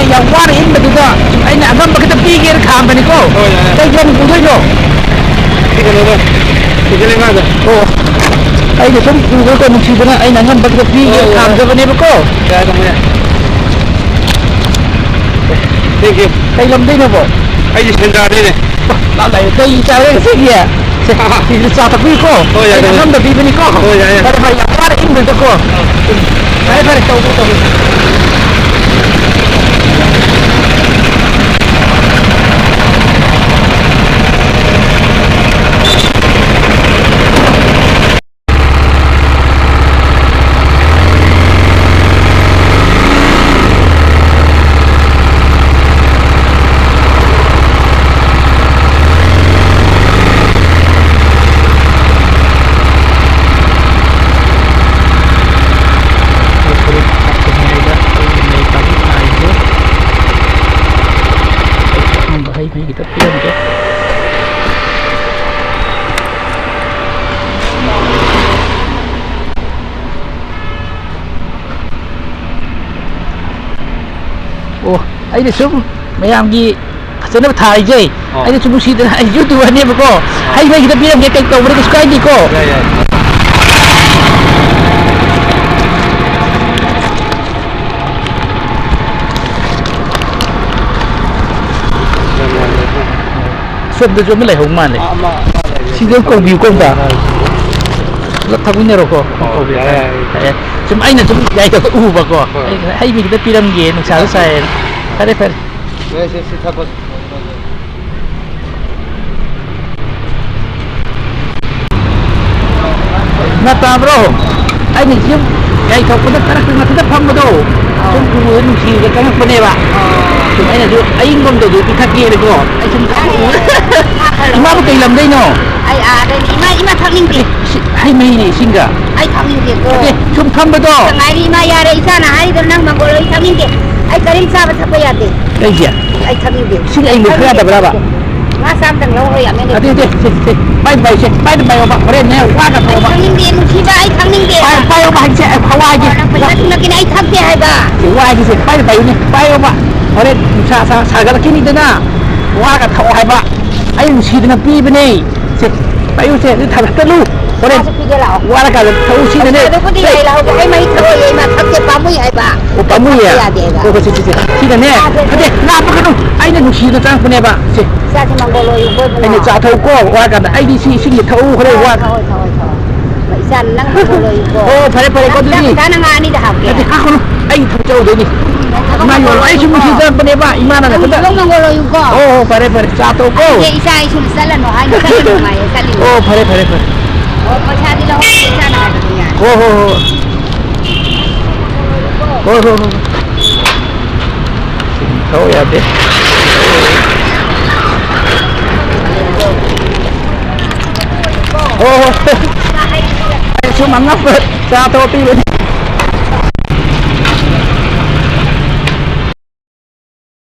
ꯑꯩꯅ ꯌꯥꯝ ꯋꯥꯅ ꯏꯟꯕꯗꯨꯗ ꯑꯩꯅ ꯑꯉꯝꯕ ꯈꯤꯇ ꯄꯤꯒꯦꯅ ꯈꯥꯝꯕꯅꯤꯀꯣ ꯀꯩ ꯂꯝ ꯄꯨꯗꯣꯏꯅꯣ ꯀꯩꯅꯣꯗ ꯂꯩꯉꯥꯛꯗ ꯑꯣ ꯑꯩꯅ ꯁꯨꯝ ꯎꯕꯀꯣ ꯅꯨꯡꯁꯤꯗꯅ ꯑꯩꯅ ꯑꯉꯝꯕ ꯈꯤꯇ ꯄꯤꯒꯦꯅ ꯈꯥꯝꯖꯕꯅꯦꯕꯀꯣ ꯀꯩ ꯂꯝꯗꯩꯅꯣꯕꯣ ꯑꯩꯗꯤ ꯁꯦꯟꯗ꯭ꯔꯥꯗꯩꯅꯦ ꯀꯩ ꯆꯥꯔꯦ ꯉꯁꯤꯒꯤ ꯁꯤꯗ ꯆꯥ ꯊꯛꯄꯤꯀꯣ ꯑꯩꯅ ꯑꯉꯝꯕ ꯄꯤꯕꯅꯤꯀꯣ ꯐꯔꯦ ꯐꯔꯦ ꯌꯥꯝ ꯋꯥꯅ ꯏꯟꯕꯗꯀꯣ ꯐꯔꯦ ꯐꯔꯦ ꯇꯧꯒꯦ kita pian ke oh ai de sum mayam gi phajana thai je ai de sum si de ai youtube ne ba ko ai mai kita pian ke kai ko ba ko sky di ko ꯁꯣꯝꯗꯁꯨ ꯑꯃ ꯂꯩꯍꯧ ꯃꯥꯜꯂꯦ ꯁꯤꯗ ꯀꯧꯕꯤꯌꯨ ꯀꯧꯕ ꯊꯛꯃꯤꯟꯅꯔꯣꯀꯣ ꯁꯨꯝ ꯑꯩꯅ ꯁꯨꯝ ꯌꯥꯏꯗꯕ ꯎꯕꯀꯣ ꯍꯩ ꯃꯍꯤꯗ ꯄꯤꯔꯝꯒꯦ ꯅꯨꯡꯁꯥꯁꯨ ꯁꯥꯏꯌꯦ ꯐꯔꯦ ꯐꯔꯦ ꯅ ꯇꯥꯕ꯭ꯔꯣ ꯑꯩꯅ ꯁꯨꯝ ꯌꯥꯏ ꯊꯣꯛꯄꯗ ꯀꯔꯛꯇ ꯃꯊꯛꯇ ꯐꯝꯕꯗꯣ ꯁꯨꯝ ꯎꯕꯗ ꯅꯨꯡꯁꯤꯔꯒ ꯆꯪꯉꯛꯄꯅꯦꯕ ꯁꯨꯝ ꯑꯩꯅꯁꯨ ꯑꯌꯤꯡꯕꯝꯗꯁꯨ ꯄꯤꯊꯛꯀꯦꯅꯀꯣ ꯑꯩ ꯁꯨꯝ 이마부 kay lamday no ay ima thakningde hay may ni singa ay thakningde ko sum thambado ngari ima yare isana hari do nang mangolo thakningde ay karim saba thakpa yade kay ya ay thakningde sing ay mo kaya da braba ma sam tang lo hoy amene ade bye ba pare ne wa ka to ba thakningde musiba ay thakningde bye ba ha hawa ji na kin ay thakde hay ba wa ji se bye ni bye ba pare sa ga kini dana wa ka to hay ba ai nusidana pibane se payu se ni thaktalu ore wala ka thau sidane ai la ho ai mai thau ai ma thakte pamui ai ba o pamui ya ko se sidane ade na pa kanu ai na nusida tang pune ba se sa ti mangolo yu ko ai ni cha thau ko wa ka ai di si sing ni thau khore wa isan nang mangolo yu ko o pare ko di ta nang ani da hakke ade ha kono ai thau chau de ni man yo ai sum si tang pune ba imana na ta nang mangolo yu ko oh pare cha thau ko ye isa ai sum sala no ai sala no mai sali oh pare oh pacha di lo isa na di ya oh thau ya de oh ai sum ang ngap cha thau ti